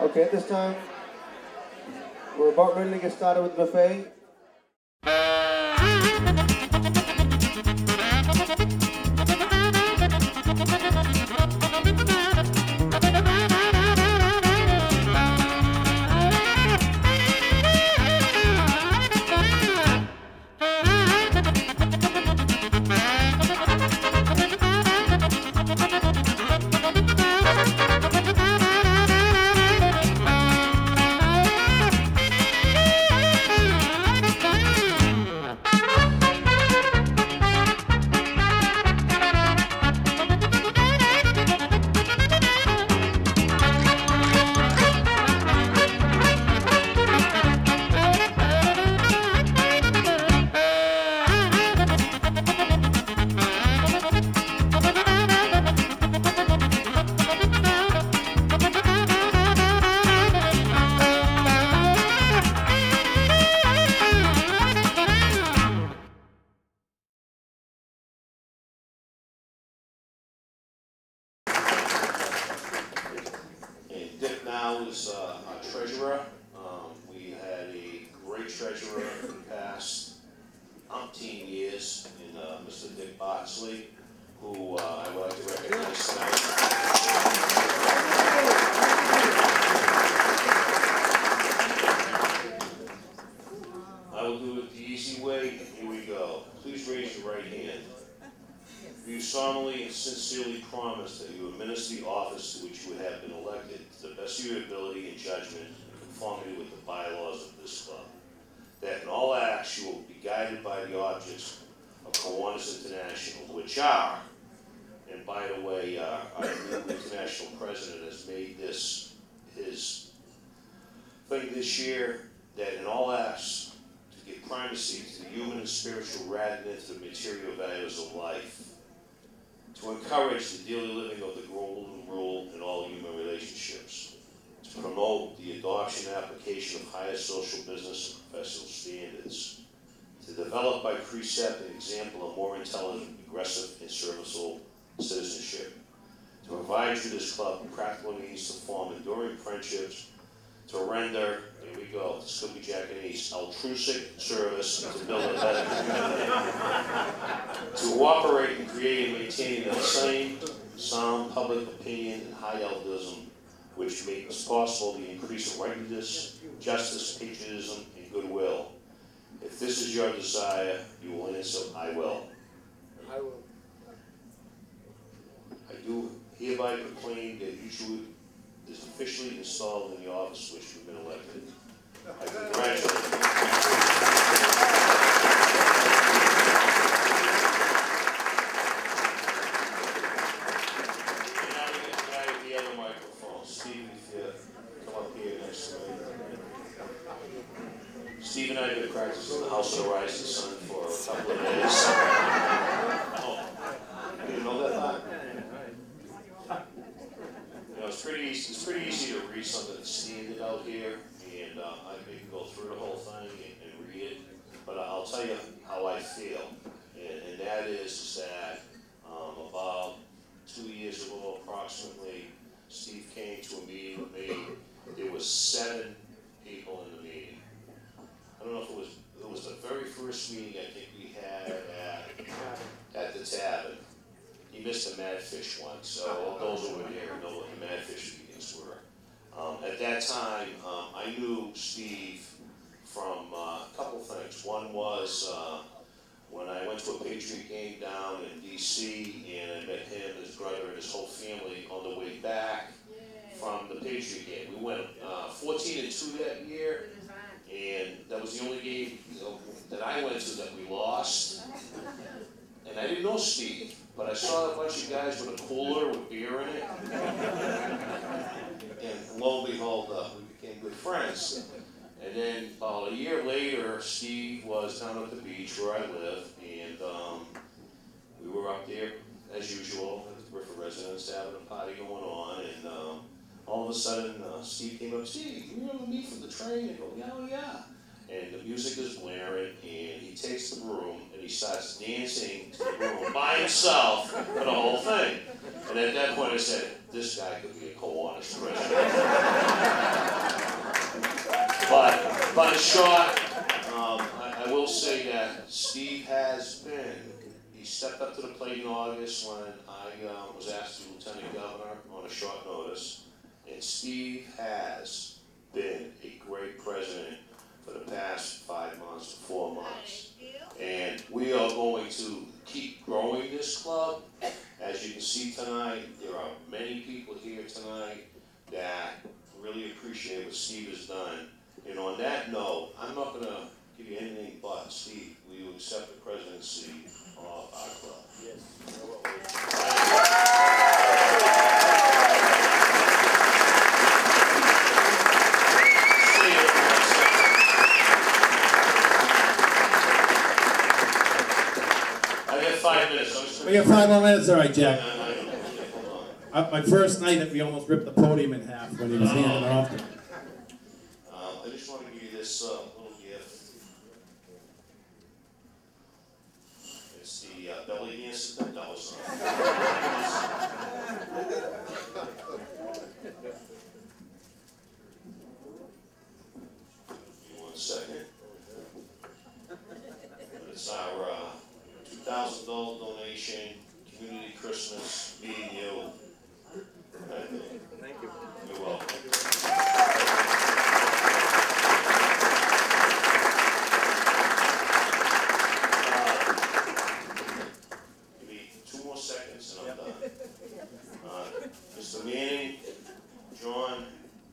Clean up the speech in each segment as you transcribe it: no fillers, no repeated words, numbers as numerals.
Okay, at this time, we're about ready to get started with the buffet. Is our treasurer. We had a great treasurer for the past umpteen years in Mr. Dick Boxley, who I would like to recognize tonight. I will do it the easy way. Here we go. Please raise your right hand. Do you solemnly and sincerely promise that you will administer the office to which you have been elected to the best of your ability and judgment in conformity with the bylaws of this club? That in all acts you will be guided by the objects of Kiwanis International, which are, and by the way, our new international president has made this his thing this year, that in all acts to give primacy to the human and spiritual rather than to the material values of life. To encourage the daily living of the golden rule in all human relationships. To promote the adoption and application of higher social, business, and professional standards. To develop by precept and example a more intelligent, aggressive, and serviceable citizenship. To provide to this club practical means to form enduring friendships. To render, here we go, this could be Japanese, altruistic service to build a better community. To operate and create and maintain the same sound public opinion and high altruism, which makes possible the increase of righteousness, justice, patriotism, and goodwill. If this is your desire, you will answer, I will. I will. I do hereby proclaim that you two is officially installed in the office which you've been elected. I congratulate you. And now we get the guy with the other microphone. Steve, if you come up here next to me. Steve and I have been practicing the House of the Rising Sun for a couple of days. Oh, you didn't know that part? It's pretty easy to read something that's standard out here, and I can go through the whole thing and read it, but I'll tell you how I feel, and that is that about 2 years ago approximately, Steve came to a meeting with me. There was 7 people in the meeting. I don't know if it was the very first meeting I think we had at the tavern. He missed the Madfish one, so those over here know what the Madfish meetings were. At that time, I knew Steve from a couple things. One was when I went to a Patriot game down in D.C. and I met him, his brother, and his whole family on the way back from the Patriot game. We went 14-2 that year, and that was the only game that I went to that we lost. And I didn't know Steve, but I saw a bunch of guys with a cooler with beer in it. And lo and behold, we became good friends. And then about a year later, Steve was down at the beach where I live, and we were up there, as usual, at the Griffith residence, having a party going on, and all of a sudden, Steve came up, Steve, you remember me from the train? I go, yeah, oh yeah. And the music is blaring, and he takes the broom, and he starts dancing to the broom by himself for the whole thing. And at that point I said, this guy could be a Kiwanis president. But in short, I will say that Steve he stepped up to the plate in August when I was asked to be Lieutenant Governor on a short notice. And Steve has been a great president for the past 5 months, 4 months. And we are going to keep growing this club. As you can see tonight, there are many people here tonight that really appreciate what Steve has done. And on that note, I'm not going to give you anything but, Steve, will you accept the presidency of our club? Yes. I got 5 minutes. We got 5 more minutes, all right, Jack. My first night, we almost ripped the podium in half when he was handing it off to me. I just want to give you this little gift. It's the belly dance that does. Give me 1 second. It's our $2,000 donation, community Christmas, me and you. Thank you. You're welcome. Give me 2 more seconds and I'm done. Mr. Manning, John,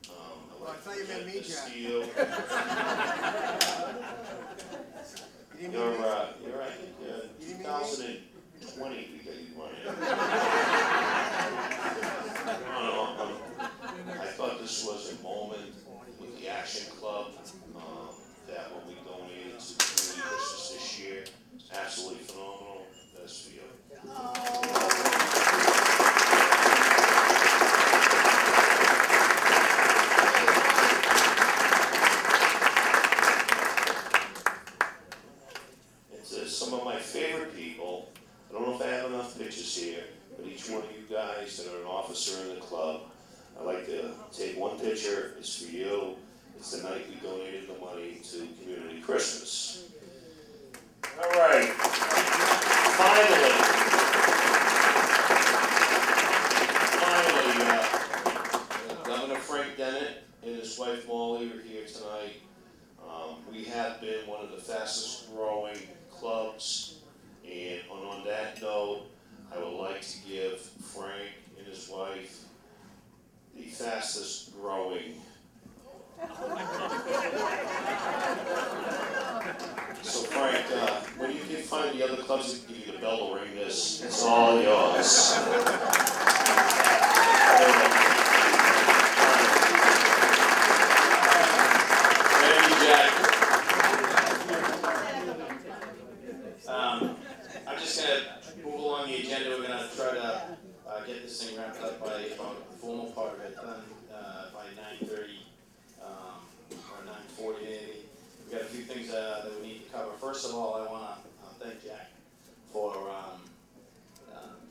I thought you meant me, Jack. you. You're right. 2020 we got you running. I thought this was a moment with the Action Club that when we donated to the community Christmas this year, it's absolutely phenomenal. That's for you. Some of my favorite people. I don't know if I have enough pictures here, but each one of you guys that are an officer in the club, I'd like to take one picture. It's for you. It's the night we donated the money to Community Christmas. All right. Finally, Governor Frank Dennett and his wife Molly are here tonight. We have been one of the fastest growing clubs, and on that note, I would like to give Frank and his wife the fastest growing. So Frank, when you can find the other clubs that give you the bell to ring this, it's all yours. Thank you, Jack. I'm just going to move along the agenda. We're going to try to get this thing wrapped up by the formal part of it done by 9:30 or 9:40 maybe. We've got a few things that we need to cover. First of all, I want to thank Jack for,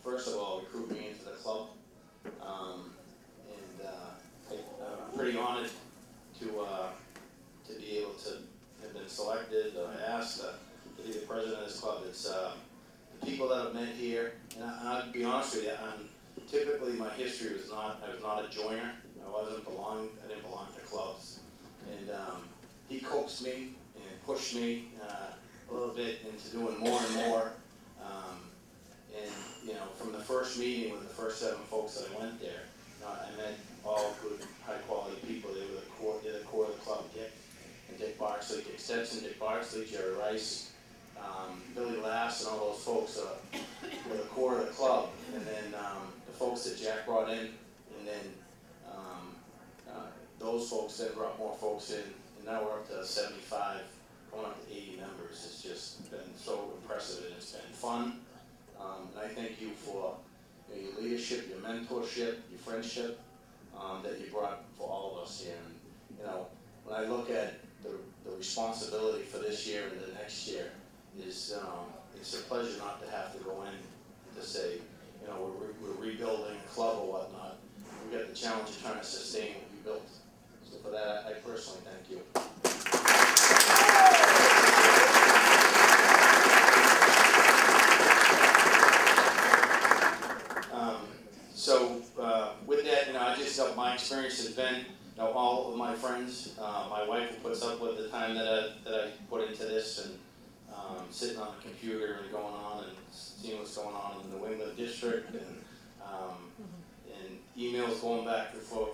first of all, recruiting me into the club. I'm pretty honored to be able to have been selected or asked to be the president of this club. It's the people that I've met here, and I'll be honest with you, typically my history was I was not a joiner. I didn't belong to clubs. And he coaxed me and pushed me a little bit into doing more and more. And you know, from the first meeting with the first 7 folks that I went there, I met all good, high quality people. They were the core of the club. Dick Barksley, Dick Stetson, Dick Barksley, Jerry Rice, Billy Lass, and all those folks were the core of the club. And then the folks that Jack brought in, and then those folks then brought more folks in, and now we're up to 75, going up to 80 members. It's just been so impressive, and it's been fun. And I thank you for your leadership, your mentorship, your friendship that you brought for all of us here. And you know, when I look at the responsibility for this year and the next year, it's a pleasure not to have to go in to say, you know, we're rebuilding a club or whatnot. We've got the challenge of trying to sustain what we built. So for that, I personally thank you. experience has been, all of my friends, my wife who puts up with the time that I put into this, and sitting on the computer and going on and seeing what's going on in the New England district, and emails going back for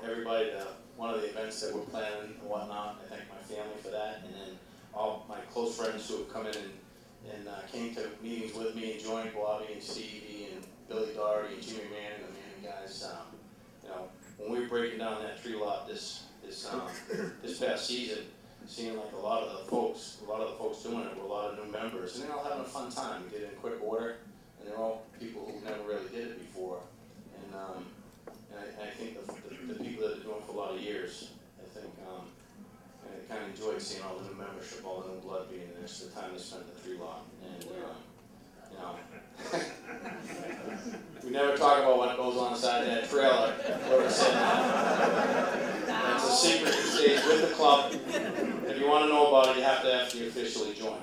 everybody to one of the events that we're planning and whatnot. I thank my family for that, and then all my close friends who have come in and came to meetings with me and joined Bobby and Stevie and Billy Doherty and Jimmy Manning, the Manning guys. When we were breaking down that tree lot this past season, seeing like a lot of the folks doing it were a lot of new members, and they're all having a fun time. We did it in quick order, and they're all people who never really did it before. And I think the people that are doing it for a lot of years, I think I kind of enjoyed seeing all the new membership, all the new blood being there. It's the time they spent at the tree lot, and we never talk about what goes on inside that trailer where we're sitting at. It's a secret that stays with the club. If you want to know about it, you have to actually officially join.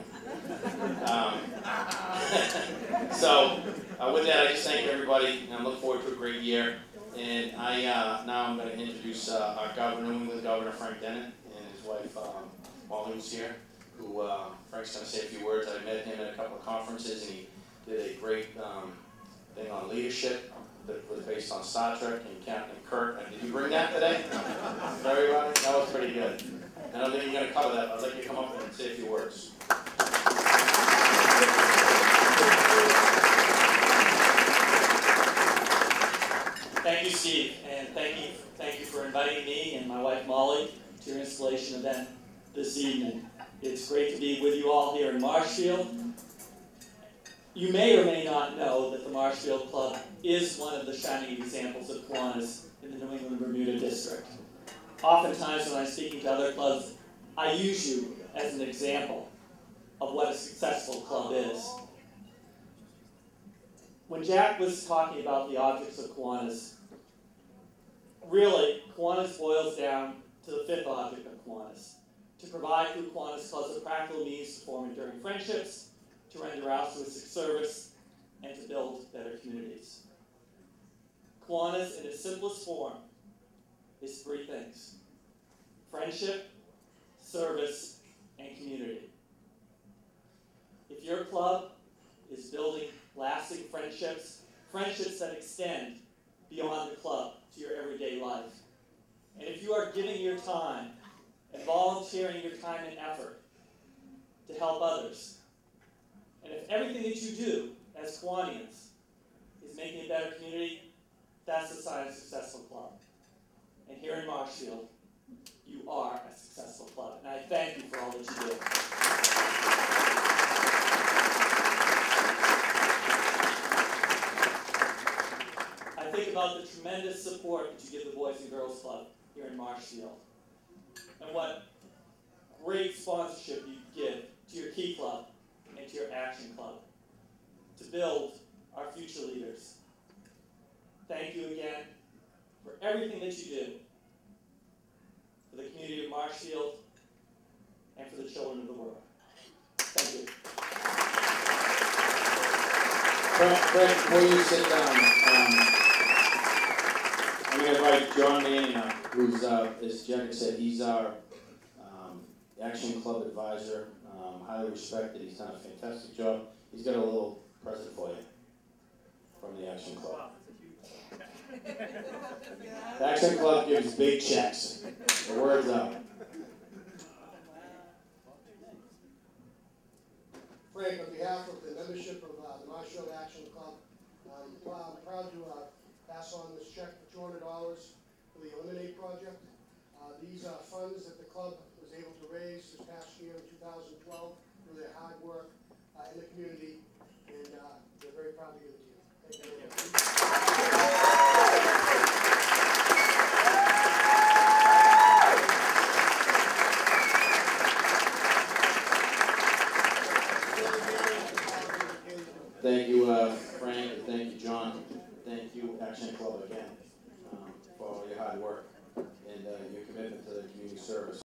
So with that, I just thank everybody, and I look forward to a great year. And now I'm going to introduce our governor, New England Governor Frank Dennett, and his wife Molly, who's here. Who Frank's going to say a few words. I met him at a couple of conferences, and he did a great thing on leadership that was based on Star Trek and Captain Kirk. Did you bring that today? Everybody? That was pretty good. I don't think you're going to cover that, but I'd like you to come up and say a few words. Thank you, Steve, and thank you for inviting me and my wife Molly to your installation event this evening. It's great to be with you all here in Marshfield. You may or may not know that the Marshfield Club is one of the shining examples of Kiwanis in the New England Bermuda District. Oftentimes when I'm speaking to other clubs, I use you as an example of what a successful club is. When Jack was talking about the objects of Kiwanis, really, Kiwanis boils down to the fifth object of Kiwanis: to provide through Kiwanis clubs a practical means to form enduring friendships, to render altruistic service, and to build better communities. Kiwanis, in its simplest form, is three things: friendship, service, and community. If your club is building lasting friendships, friendships that extend beyond the club to your everyday life, and if you are giving your time and volunteering your time and effort to help others, and if everything that you do as Kiwanians is making a better community, that's the sign of a successful club. And here in Marshfield, you are a successful club, and I thank you for all that you do. I think about the tremendous support that you give the Boys and Girls Club here in Marshfield, and what great sponsorship you give to your Key Club and to your Action Club to build our future leaders. Thank you again for everything that you do for the community of Marshfield and for the children of the world. Thank you. Frank, before you sit down, I'm going to invite John Manning up, who's, as Jack said, he's our Action Club advisor, highly respected. He's done a fantastic job. He's got a little present for you from the Action Club. The Action Club gives big checks. The word's out. Frank, on behalf of the membership of the Marshfield Action Club, I'm proud to pass on this check for $200 for the Eliminate project. These are funds that the club was able to raise this past year in 2012 through their hard work in the community, and they're very proud to give it to you. Thank you very much. Thank you, Frank, and thank you, John. Thank you, Action Club, again, for all your hard work and your commitment to the community service.